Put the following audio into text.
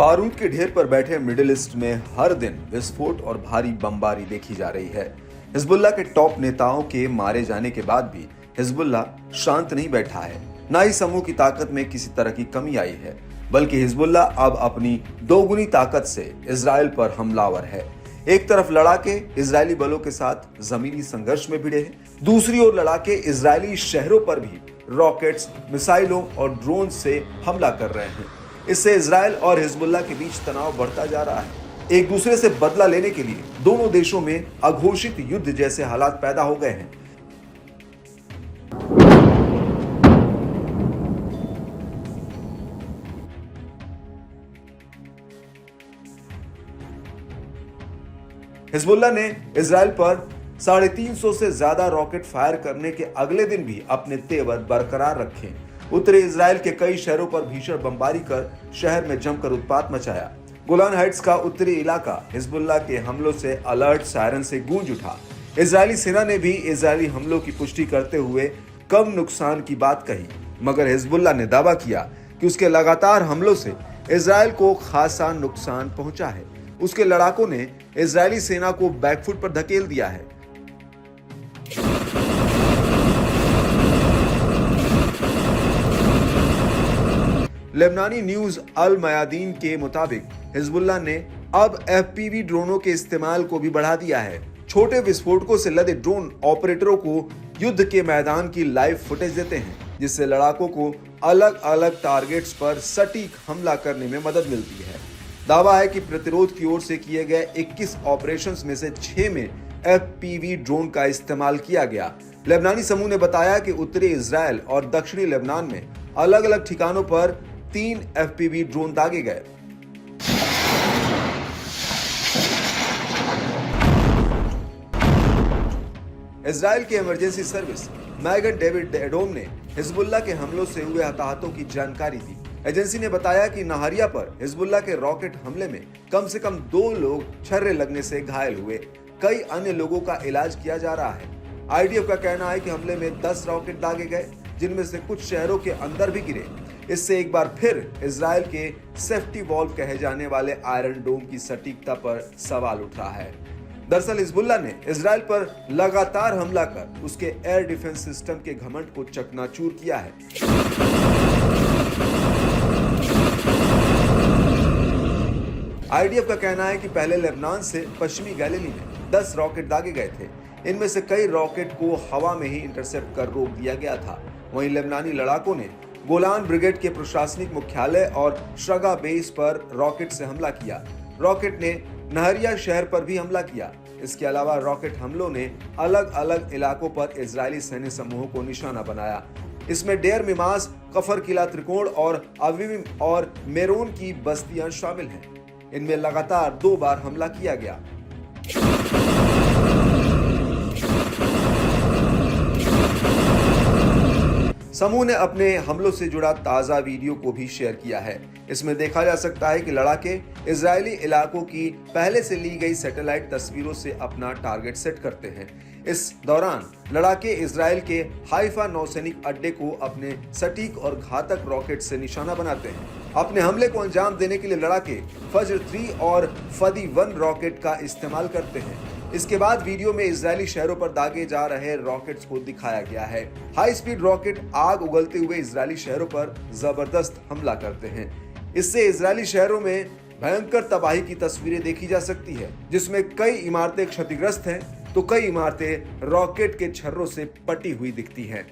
बारूद के ढेर पर बैठे मिडिल ईस्ट में हर दिन विस्फोट और भारी बमबारी देखी जा रही है। हिजबुल्लाह के टॉप नेताओं के मारे जाने के बाद भी हिजबुल्लाह शांत नहीं बैठा है। न ही समूह की ताकत में किसी तरह की कमी आई है, बल्कि हिजबुल्लाह अब अपनी दोगुनी ताकत से इजराइल पर हमलावर है। एक तरफ लड़ाके इजरायली बलों के साथ जमीनी संघर्ष में भिड़े हैं, दूसरी ओर लड़ाके इजरायली शहरों पर भी रॉकेट्स, मिसाइलों और ड्रोन से हमला कर रहे हैं। इससे इजराइल और हिजबुल्लाह के बीच तनाव बढ़ता जा रहा है। एक दूसरे से बदला लेने के लिए दोनों देशों में अघोषित युद्ध जैसे हालात पैदा हो गए हैं। हिजबुल्लाह ने इजराइल पर 350 से ज्यादा रॉकेट फायर करने के अगले दिन भी अपने तेवर बरकरार रखे। उत्तरी इजराइल के कई शहरों पर भीषण बमबारी कर शहर में जमकर उत्पात मचाया। गोलान हाइट्स का उत्तरी इलाका हिजबुल्लाह के हमलों से अलर्ट सायरन से गूंज उठा। इजरायली सेना ने भी इजरायली हमलों की पुष्टि करते हुए कम नुकसान की बात कही, मगर हिजबुल्लाह ने दावा किया कि उसके लगातार हमलों से इजराइल को खासा नुकसान पहुंचा है। उसके लड़ाकों ने इजरायली सेना को बैकफुट पर धकेल दिया है। लेबनानी न्यूज अल मयादीन के मुताबिक हिजबुल्लाह ने अब एफपीवी ड्रोनों के इस्तेमाल को भी बढ़ा दिया है। छोटे विस्फोटकों से लदे ड्रोन ऑपरेटरों को युद्ध के मैदान की लाइव फुटेज देते हैं, जिससे लड़ाकों को अलग अलग टारगेट्स पर सटीक हमला करने में मदद मिलती है। दावा है कि प्रतिरोध की ओर से किए गए 21 ऑपरेशंस में से 6 में एफपीवी ड्रोन का इस्तेमाल किया गया। लेबनानी समूह ने बताया कि उत्तरी इजराइल और दक्षिणी लेबनान में अलग अलग ठिकानों पर 3 एफपीवी ड्रोन दागे गए। इजराइल की इमरजेंसी सर्विस मैगन डेविड एडोम ने हिजबुल्लाह के हमलों से हुए हताहतों की जानकारी दी। एजेंसी ने बताया कि नहरिया पर हिजबुल्लाह के रॉकेट हमले में कम से कम 2 लोग छर्रे लगने से घायल हुए। कई अन्य लोगों का इलाज किया जा रहा है। आईडीएफ का कहना है कि हमले में 10 रॉकेट दागे गए, जिनमें से कुछ शहरों के अंदर भी गिरे। इससे एक बार फिर इजराइल के सेफ्टी वॉल्व कहे जाने वाले आयरन डोम की सटीकता पर सवाल उठ रहा है। दरअसल हिजबुल्लाह ने इजराइल पर लगातार हमला कर उसके एयर डिफेंस सिस्टम के घमंड को चकनाचूर किया है। आईडीएफ का कहना है कि पहले लेबनान से पश्चिमी गैलिली में 10 रॉकेट दागे गए थे। इनमें से कई रॉकेट को हवा में ही इंटरसेप्ट कर रोक दिया गया था। वहीं लेबनानी लड़ाकों ने गोलान ब्रिगेड के प्रशासनिक मुख्यालय और शगा बेस पर रॉकेट से हमला किया। रॉकेट ने नहरिया शहर पर भी हमला किया। इसके अलावा रॉकेट हमलों ने अलग अलग इलाकों पर इजरायली सैन्य समूहों को निशाना बनाया। इसमें डेयर मिमास, कफर किला त्रिकोण और अवीम और मेरोन की बस्तियां शामिल हैं। इनमें लगातार 2 बार हमला किया गया। समूह ने अपने हमलों से जुड़ा ताजा वीडियो को भी शेयर किया है। इसमें देखा जा सकता है कि लड़ाके इजरायली इलाकों की पहले से ली गई सैटेलाइट तस्वीरों से अपना टारगेट सेट करते हैं। इस दौरान लड़ाके इजराइल के हाइफा नौसैनिक अड्डे को अपने सटीक और घातक रॉकेट से निशाना बनाते हैं। अपने हमले को अंजाम देने के लिए लड़ाके फज्र 3 और फदी 1 रॉकेट का इस्तेमाल करते हैं। इसके बाद वीडियो में इजरायली शहरों पर दागे जा रहे रॉकेट्स को दिखाया गया है। हाई स्पीड रॉकेट आग उगलते हुए इजरायली शहरों पर जबरदस्त हमला करते हैं। इससे इजरायली शहरों में भयंकर तबाही की तस्वीरें देखी जा सकती है, जिसमें कई इमारतें क्षतिग्रस्त हैं तो कई इमारतें रॉकेट के छर्रों से पटी हुई दिखती हैं।